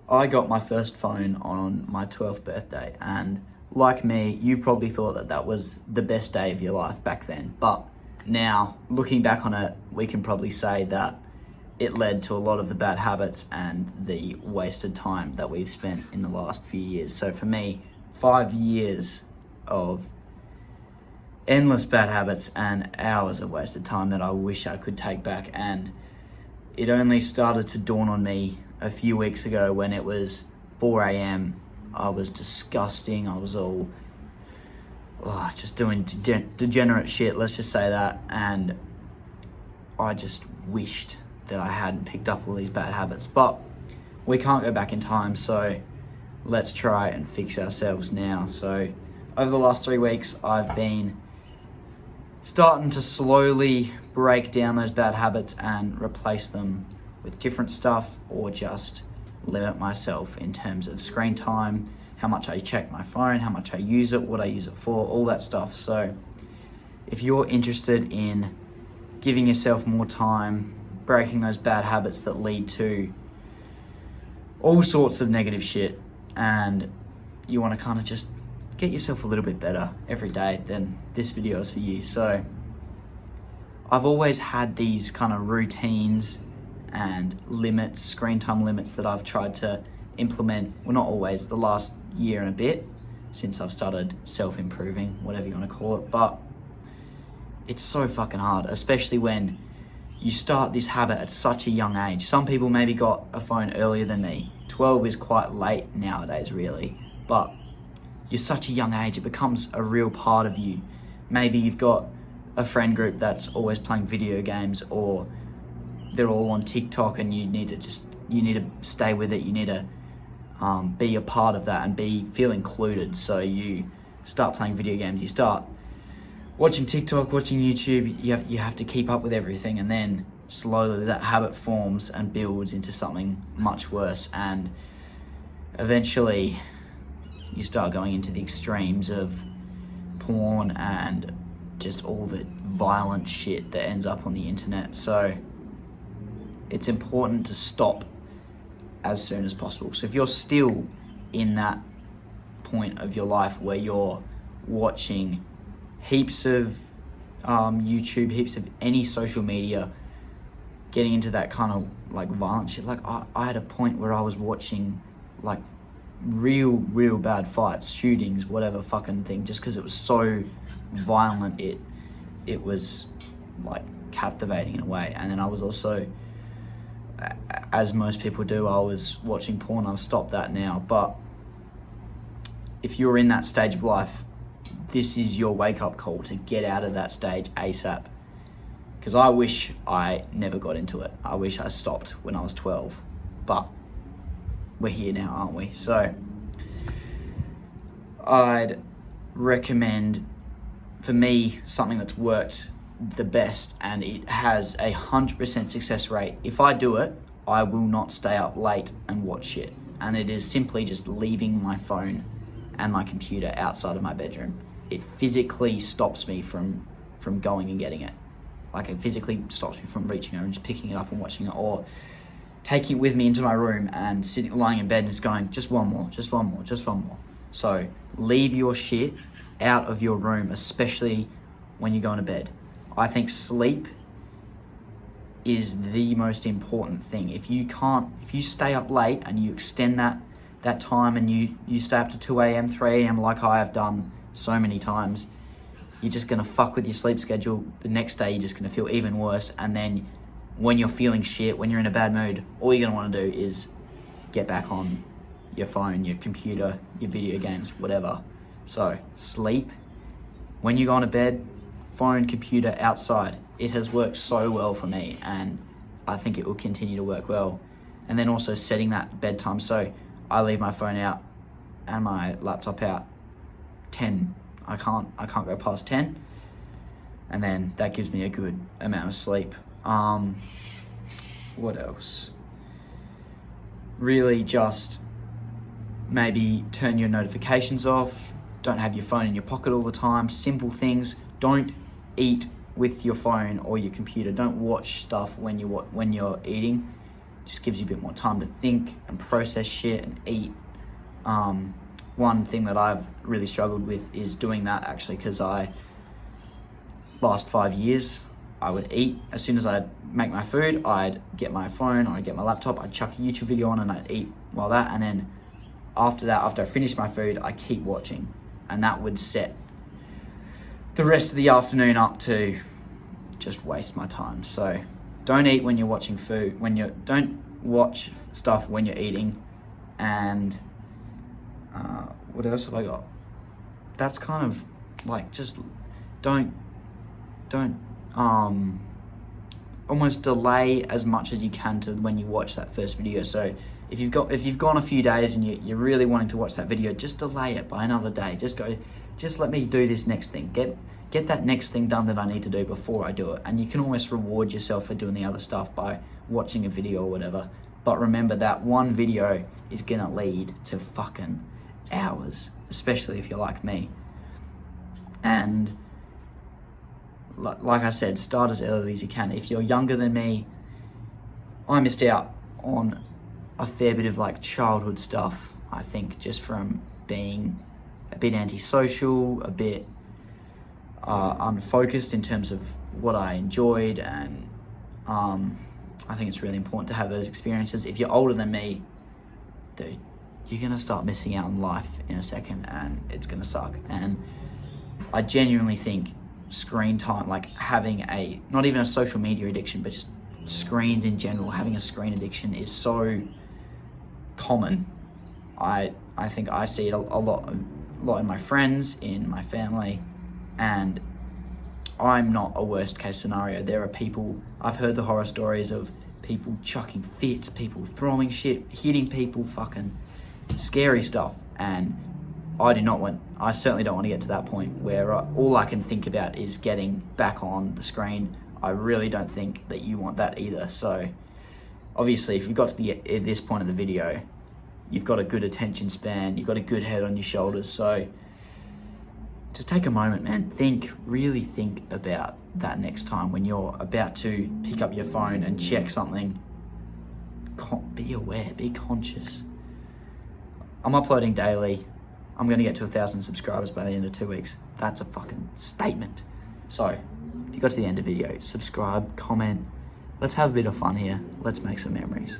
I got my first phone on my 12th birthday, and like me, you probably thought that that was the best day of your life back then. But now, looking back on it, we can probably say that it led to a lot of the bad habits and the wasted time that we've spent in the last few years. So for me, 5 years of endless bad habits and hours of wasted time that I wish I could take back. And it only started to dawn on me a few weeks ago when it was 4 a.m. I was disgusting. I was all just doing degenerate shit, let's just say that. And I just wished that I hadn't picked up all these bad habits. But we can't go back in time, so let's try and fix ourselves now. So over the last 3 weeks, I've been starting to slowly break down those bad habits and replace them with different stuff, or just limit myself in terms of screen time, how much I check my phone, how much I use it, what I use it for, all that stuff. So if you're interested in giving yourself more time, breaking those bad habits that lead to all sorts of negative shit, and you want to kind of just get yourself a little bit better every day, then this video is for you. So I've always had these kind of routines and limits, screen time limits, that I've tried to implement. Well, not always, the last year and a bit since I've started self-improving, whatever you want to call it. But it's so fucking hard, especially when you start this habit at such a young age. Some people maybe got a phone earlier than me. 12 is quite late nowadays, really. But you're such a young age, it becomes a real part of you. Maybe you've got a friend group that's always playing video games, or they're all on TikTok, and you need to stay with it. You need to be a part of that and feel included. So you start playing video games, you start watching TikTok, watching YouTube. You have to keep up with everything, and then slowly that habit forms and builds into something much worse, and eventually you start going into the extremes of porn and just all the violent shit that ends up on the internet. So it's important to stop as soon as possible. So if you're still in that point of your life where you're watching heaps of YouTube, heaps of any social media, getting into that kind of like violent shit, like I had a point where I was watching like real bad fights, shootings, whatever fucking thing, just because it was so violent. It was like captivating in a way. And then I was also, as most people do, I was watching porn. I've stopped that now. But if you're in that stage of life, this is your wake-up call to get out of that stage ASAP. Because I wish I never got into it. I wish I stopped when I was 12. But we're here now, aren't we? So I'd recommend, for me, something that's worked the best, and it has 100% success rate. If I do it, I will not stay up late and watch shit. And it is simply just leaving my phone and my computer outside of my bedroom. It physically stops me from going and getting it. Like, it physically stops me from reaching over and just picking it up and watching it, or taking it with me into my room and lying in bed and just going, just one more. So leave your shit out of your room, especially when you're going to bed. I think sleep is the most important thing. If you stay up late and you extend that time, and you stay up to 2 a.m., 3 a.m. like I have done so many times, you're just gonna fuck with your sleep schedule. The next day you're just gonna feel even worse, and then when you're feeling shit, when you're in a bad mood, all you're gonna wanna do is get back on your phone, your computer, your video games, whatever. So sleep. When you go to bed, phone, computer, outside. It has worked so well for me, and I think it will continue to work well. And then also setting that bedtime. So I leave my phone out and my laptop out 10. I can't go past 10. And then that gives me a good amount of sleep. What else? Really just maybe turn your notifications off. Don't have your phone in your pocket all the time. Simple things. Don't eat with your phone or your computer. Don't watch stuff when you're eating. just gives you a bit more time to think and process shit and eat. One thing that I've really struggled with is doing that, actually, because last 5 years, I would eat. As soon as I'd make my food, I'd get my phone, or I'd get my laptop, I'd chuck a YouTube video on and I'd eat while that, and then after I finished my food, I keep watching, and that would set the rest of the afternoon up to just waste my time. So don't eat when you're watching food, don't watch stuff when you're eating. And what else have I got? That's kind of like, just don't almost delay as much as you can to when you watch that first video. So if you've gone a few days and you're really wanting to watch that video, just delay it by another day. Just let me do this next thing. Get that next thing done that I need to do before I do it. And you can almost reward yourself for doing the other stuff by watching a video or whatever. But remember that one video is gonna lead to fucking hours, especially if you're like me. And like I said, start as early as you can. If you're younger than me, I missed out on a fair bit of like childhood stuff, I think, just from being a bit antisocial, a bit unfocused in terms of what I enjoyed. And I think it's really important to have those experiences. If you're older than me, dude, you're gonna start missing out on life in a second, and it's gonna suck. And I genuinely think screen time, like having not even a social media addiction, but just screens in general, having a screen addiction is so common. I think I see it a lot in my friends, in my family, and I'm not a worst case scenario. There are people, I've heard the horror stories of people chucking fits, people throwing shit, hitting people, fucking scary stuff. And I certainly don't want to get to that point where all I can think about is getting back on the screen. I really don't think that you want that either. So obviously, if you've got to this point of the video, you've got a good attention span, you've got a good head on your shoulders. So just take a moment, man. Really think about that next time when you're about to pick up your phone and check something. Be aware, be conscious. I'm uploading daily. I'm going to get to 1,000 subscribers by the end of 2 weeks. That's a fucking statement. So, if you got to the end of the video, subscribe, comment. Let's have a bit of fun here. Let's make some memories.